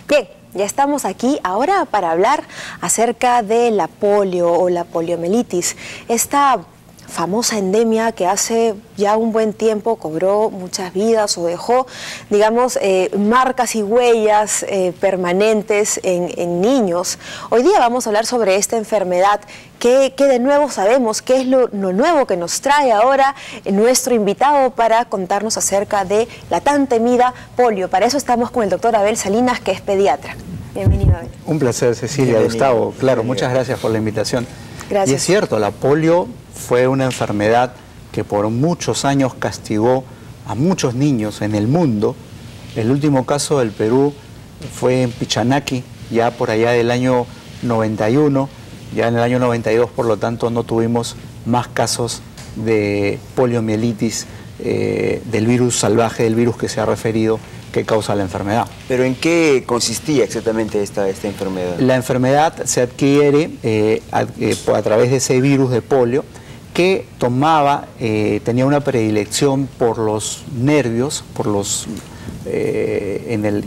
Bien, ya estamos aquí ahora para hablar acerca de la polio o la poliomielitis, esta famosa endemia que hace ya un buen tiempo cobró muchas vidas o dejó, digamos, marcas y huellas permanentes en niños. Hoy día vamos a hablar sobre esta enfermedad que de nuevo sabemos, qué es lo nuevo que nos trae ahora nuestro invitado para contarnos acerca de la tan temida polio. Para eso estamos con el doctor Abel Salinas, que es pediatra. Bienvenido, Abel. Un placer, Cecilia. Bienvenido. Gustavo. Claro, muchas gracias por la invitación. Gracias. Y es cierto, la polio fue una enfermedad que por muchos años castigó a muchos niños en el mundo. El último caso del Perú fue en Pichanaki, ya por allá del año 91. Ya en el año 92, por lo tanto, no tuvimos más casos de poliomielitis, del virus salvaje, del virus que se ha referido, que causa la enfermedad. ¿Pero en qué consistía exactamente esta enfermedad? La enfermedad se adquiere a través de ese virus de polio que tenía una predilección por los nervios,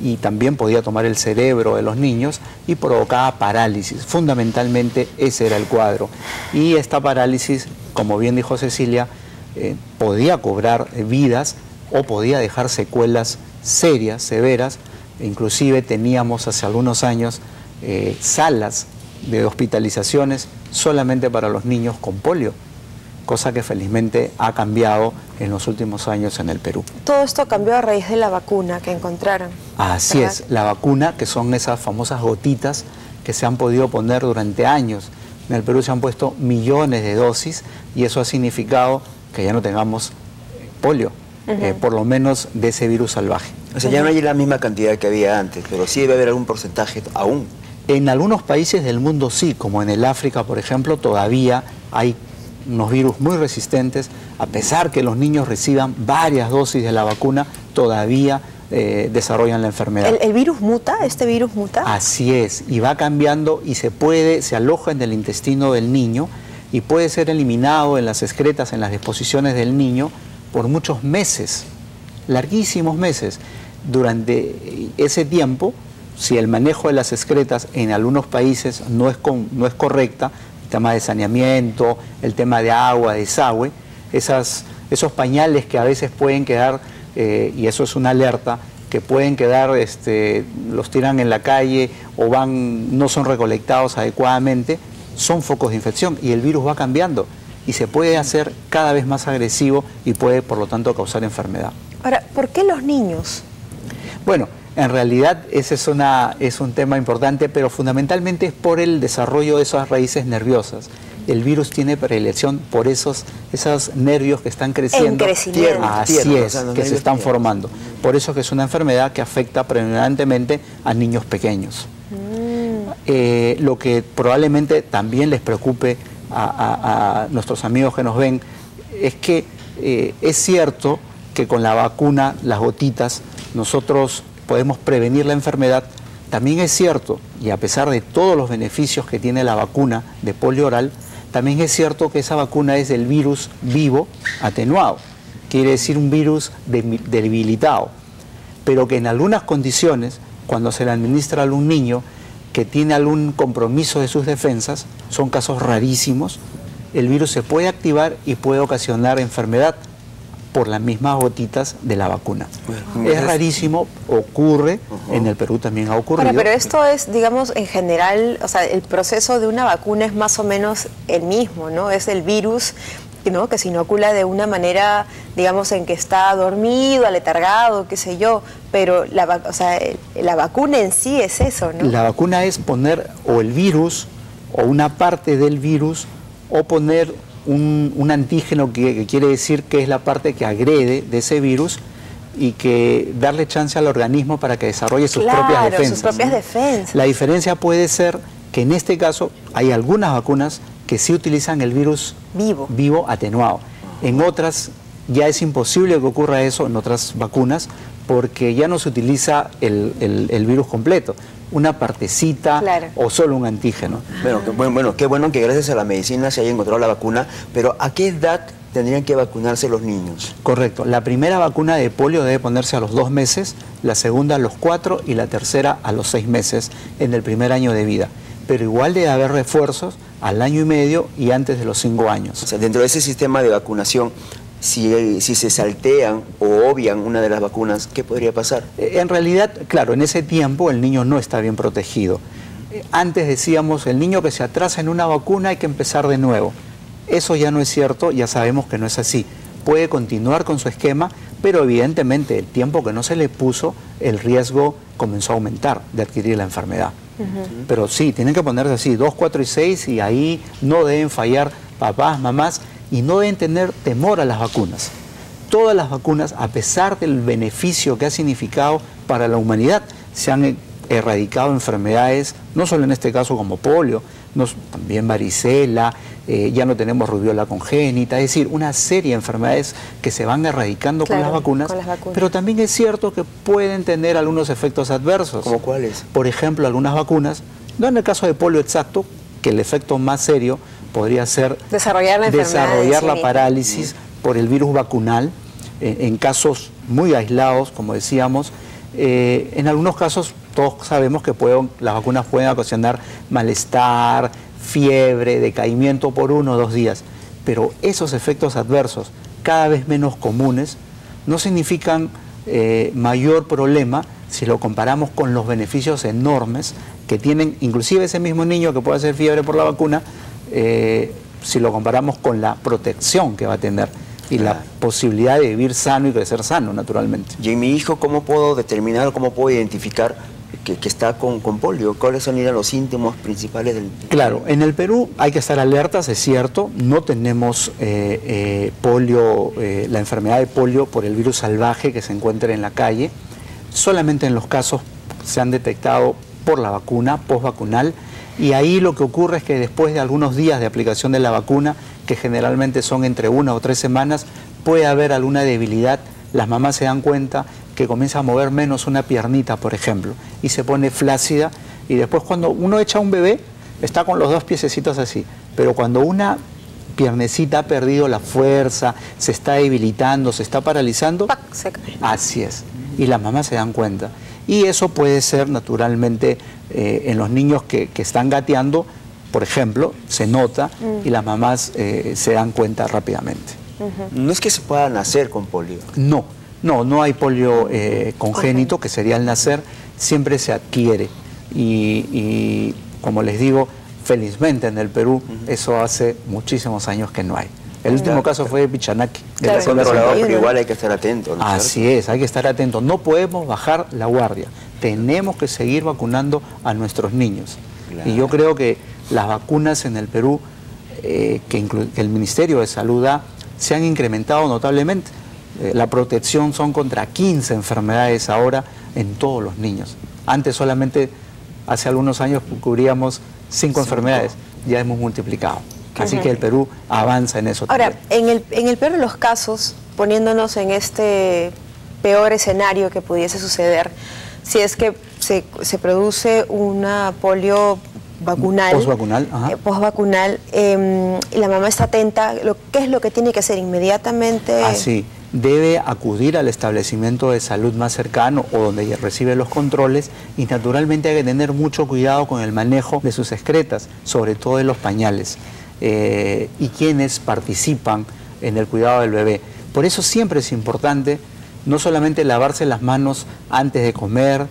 y también podía tomar el cerebro de los niños y provocaba parálisis. Fundamentalmente ese era el cuadro. Y esta parálisis, como bien dijo Cecilia, podía cobrar vidas o podía dejar secuelas serias, severas. Inclusive teníamos hace algunos años salas de hospitalizaciones solamente para los niños con polio, cosa que felizmente ha cambiado en los últimos años en el Perú. Todo esto cambió a raíz de la vacuna que encontraron. Así ¿verdad? Es, la vacuna, que son esas famosas gotitas que se han podido poner durante años. En el Perú se han puesto millones de dosis y eso ha significado que ya no tengamos polio, por lo menos de ese virus salvaje. O sea, ya no hay la misma cantidad que había antes, pero sí debe haber algún porcentaje aún. En algunos países del mundo sí, como en el África, por ejemplo, todavía hay unos virus muy resistentes. A pesar que los niños reciban varias dosis de la vacuna, todavía desarrollan la enfermedad. ¿El virus muta? ¿Este virus muta? Así es, y va cambiando y se aloja en el intestino del niño y puede ser eliminado en las excretas, en las deposiciones del niño, por muchos meses, larguísimos meses. Durante ese tiempo, si el manejo de las excretas en algunos países no es correcta, el tema de saneamiento, el tema de agua, desagüe, esos pañales que a veces pueden quedar, y eso es una alerta, que pueden quedar, los tiran en la calle o no son recolectados adecuadamente, son focos de infección y el virus va cambiando y se puede hacer cada vez más agresivo y puede, por lo tanto, causar enfermedad. Ahora, ¿por qué los niños? Bueno, en realidad ese es un tema importante, pero fundamentalmente es por el desarrollo de esas raíces nerviosas. El virus tiene predilección por esos nervios que están creciendo. En crecimiento. Así es, que se están formando. Por eso que es una enfermedad que afecta predominantemente a niños pequeños. Lo que probablemente también les preocupe a nuestros amigos que nos ven es que es cierto que con la vacuna, las gotitas, nosotros podemos prevenir la enfermedad. También es cierto, y a pesar de todos los beneficios que tiene la vacuna de polio oral, también es cierto que esa vacuna es del virus vivo atenuado, quiere decir un virus debilitado, pero que en algunas condiciones, cuando se le administra a algún niño que tiene algún compromiso de sus defensas, son casos rarísimos, el virus se puede activar y puede ocasionar enfermedad por las mismas gotitas de la vacuna. Es rarísimo, ocurre, en el Perú también ha ocurrido. Pero esto es, digamos, en general, o sea, el proceso de una vacuna es más o menos el mismo, ¿no? Es el virus, ¿no?, que se inocula de una manera, digamos, en que está dormido, aletargado, qué sé yo, pero la vacuna en sí es eso, ¿no? La vacuna es poner o el virus o una parte del virus o poner un antígeno que quiere decir que es la parte que agrede de ese virus y que darle chance al organismo para que desarrolle sus propias defensas. Sus propias defensas. La diferencia puede ser que en este caso hay algunas vacunas que sí utilizan el virus vivo atenuado. En otras ya es imposible que ocurra eso, en otras vacunas, porque ya no se utiliza el virus completo, una partecita o solo un antígeno. Bueno, qué bueno que gracias a la medicina se haya encontrado la vacuna, pero ¿a qué edad tendrían que vacunarse los niños? Correcto. La primera vacuna de polio debe ponerse a los 2 meses, la segunda a los 4 y la tercera a los 6 meses en el primer año de vida. Pero igual debe haber refuerzos al año y medio y antes de los 5 años. O sea, dentro de ese sistema de vacunación, si se saltean o obvian una de las vacunas, ¿qué podría pasar? En realidad, claro, en ese tiempo el niño no está bien protegido. Antes decíamos, el niño que se atrasa en una vacuna hay que empezar de nuevo. Eso ya no es cierto, ya sabemos que no es así. Puede continuar con su esquema, pero evidentemente el tiempo que no se le puso, el riesgo comenzó a aumentar de adquirir la enfermedad. Pero sí, tienen que ponerse así, 2, 4 y 6, y ahí no deben fallar papás, mamás, y no deben tener temor a las vacunas. Todas las vacunas, a pesar del beneficio que ha significado para la humanidad, se han erradicado enfermedades, no solo en este caso como polio, también varicela, ya no tenemos rubiola congénita, es decir, una serie de enfermedades que se van erradicando con las vacunas, pero también es cierto que pueden tener algunos efectos adversos. ¿Cómo cuáles? Por ejemplo, algunas vacunas, no en el caso de polio exacto, que el efecto más serio podría ser desarrollar la parálisis por el virus vacunal, en casos muy aislados, como decíamos. En algunos casos todos sabemos que las vacunas pueden ocasionar malestar, fiebre, decaimiento por 1 o 2 días, pero esos efectos adversos, cada vez menos comunes, no significan mayor problema si lo comparamos con los beneficios enormes que tienen inclusive ese mismo niño que puede hacer fiebre por la vacuna, si lo comparamos con la protección que va a tener y la posibilidad de vivir sano y crecer sano, naturalmente. Y en mi hijo, ¿cómo puedo determinar, cómo puedo identificar que está con polio? ¿Cuáles son los síntomas principales del...? Claro, en el Perú hay que estar alertas, es cierto, no tenemos polio, la enfermedad de polio por el virus salvaje que se encuentra en la calle, solamente en los casos se han detectado por la vacuna, postvacunal, y ahí lo que ocurre es que después de algunos días de aplicación de la vacuna, que generalmente son entre 1 o 3 semanas, puede haber alguna debilidad. Las mamás se dan cuenta que comienza a mover menos una piernita, por ejemplo, y se pone flácida, y después cuando uno echa un bebé, está con los 2 piececitos así, pero cuando una piernecita ha perdido la fuerza, se está debilitando, se está paralizando, ¡pac!, se cae. Así es, y las mamás se dan cuenta. Y eso puede ser naturalmente en los niños que están gateando, por ejemplo, se nota y las mamás se dan cuenta rápidamente. No es que se pueda nacer con polio. No hay polio congénito, que sería el nacer, siempre se adquiere. Y como les digo, felizmente en el Perú eso hace muchísimos años que no hay. El último caso fue de Pichanaki. Pero igual hay que estar atento, ¿no? Así es, hay que estar atento. No podemos bajar la guardia. Tenemos que seguir vacunando a nuestros niños. Claro. Y yo creo que las vacunas en el Perú, que el Ministerio de Salud da, se han incrementado notablemente. La protección son contra 15 enfermedades ahora en todos los niños. Antes solamente, hace algunos años, cubríamos 5 enfermedades. Ya hemos multiplicado. Así que el Perú avanza en eso. Ahora, también. en el peor de los casos, poniéndonos en este peor escenario que pudiese suceder, si es que se produce una polio vacunal, postvacunal, y la mamá está atenta, ¿qué es lo que tiene que hacer inmediatamente? Así, debe acudir al establecimiento de salud más cercano o donde recibe los controles, y naturalmente hay que tener mucho cuidado con el manejo de sus excretas, sobre todo de los pañales. Y quienes participan en el cuidado del bebé. Por eso siempre es importante no solamente lavarse las manos antes de comer,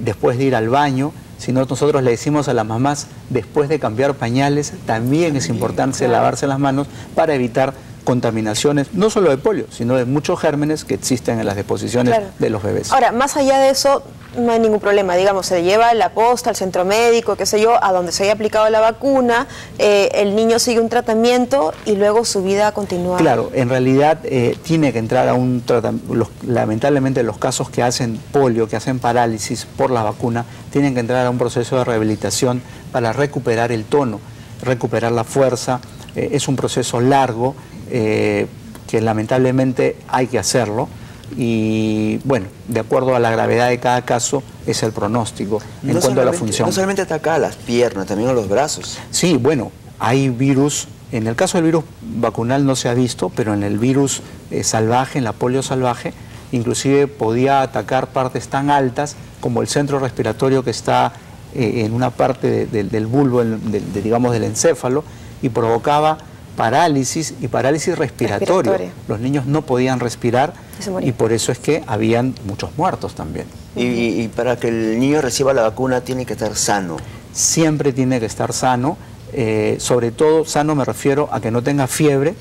después de ir al baño, sino nosotros le decimos a las mamás, después de cambiar pañales, también es importante lavarse las manos para evitar contaminaciones, no solo de polio, sino de muchos gérmenes que existen en las deposiciones de los bebés. Ahora, más allá de eso, no hay ningún problema, digamos, se lleva la posta al centro médico, qué sé yo, a donde se haya aplicado la vacuna, el niño sigue un tratamiento y luego su vida continúa. Claro, en realidad tiene que entrar a un tratamiento, lamentablemente los casos que hacen polio, que hacen parálisis por la vacuna, tienen que entrar a un proceso de rehabilitación para recuperar el tono, recuperar la fuerza, es un proceso largo, que lamentablemente hay que hacerlo, y bueno, de acuerdo a la gravedad de cada caso es el pronóstico en cuanto a la función. No solamente ataca a las piernas, también a los brazos. Sí, bueno, hay virus En el caso del virus vacunal no se ha visto, pero en el virus salvaje, en la polio salvaje, inclusive podía atacar partes tan altas como el centro respiratorio que está en una parte del bulbo, digamos del encéfalo, y provocaba parálisis y parálisis respiratoria. Los niños no podían respirar y por eso es que habían muchos muertos también. Y para que el niño reciba la vacuna tiene que estar sano. Siempre tiene que estar sano, sobre todo sano me refiero a que no tenga fiebre.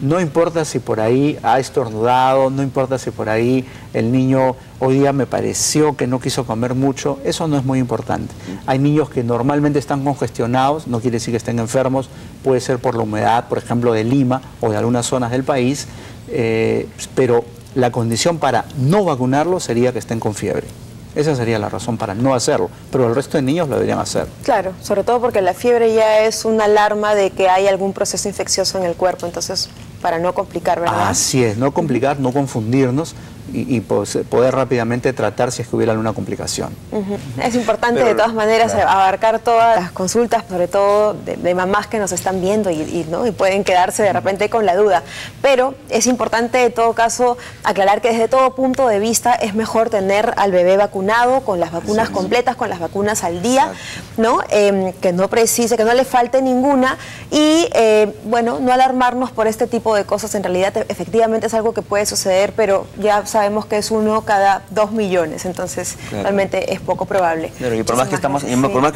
No importa si por ahí ha estornudado, no importa si por ahí el niño hoy día me pareció que no quiso comer mucho, eso no es muy importante. Hay niños que normalmente están congestionados, no quiere decir que estén enfermos, puede ser por la humedad, por ejemplo, de Lima o de algunas zonas del país, pero la condición para no vacunarlo sería que estén con fiebre. Esa sería la razón para no hacerlo, pero el resto de niños lo deberían hacer. Claro, sobre todo porque la fiebre ya es una alarma de que hay algún proceso infeccioso en el cuerpo, entonces para no complicar, ¿verdad? Así es, no complicar, no confundirnos y poder rápidamente tratar si es que hubiera alguna complicación. Es importante de todas maneras abarcar todas las consultas, sobre todo de mamás que nos están viendo ¿no? y pueden quedarse de repente con la duda. Pero es importante en todo caso aclarar que desde todo punto de vista es mejor tener al bebé vacunado con las vacunas completas, con las vacunas al día, ¿no? Que no precise, que no le falte ninguna y bueno, no alarmarnos por este tipo de cosas. En realidad efectivamente es algo que puede suceder, pero ya sabemos que es 1 cada 2 millones, entonces realmente es poco probable. Claro, y por más que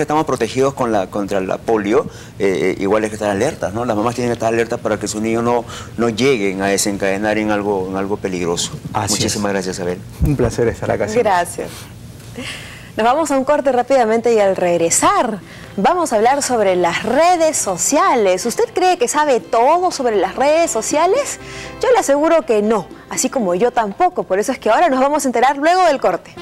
estamos protegidos contra la polio, igual hay que estar alertas, ¿no? Las mamás tienen que estar alertas para que sus niños no lleguen a desencadenar en algo peligroso. Muchísimas gracias, Abel. Un placer estar acá. Gracias. Nos vamos a un corte rápidamente y al regresar vamos a hablar sobre las redes sociales. ¿Usted cree que sabe todo sobre las redes sociales? Yo le aseguro que no, así como yo tampoco. Por eso es que ahora nos vamos a enterar luego del corte.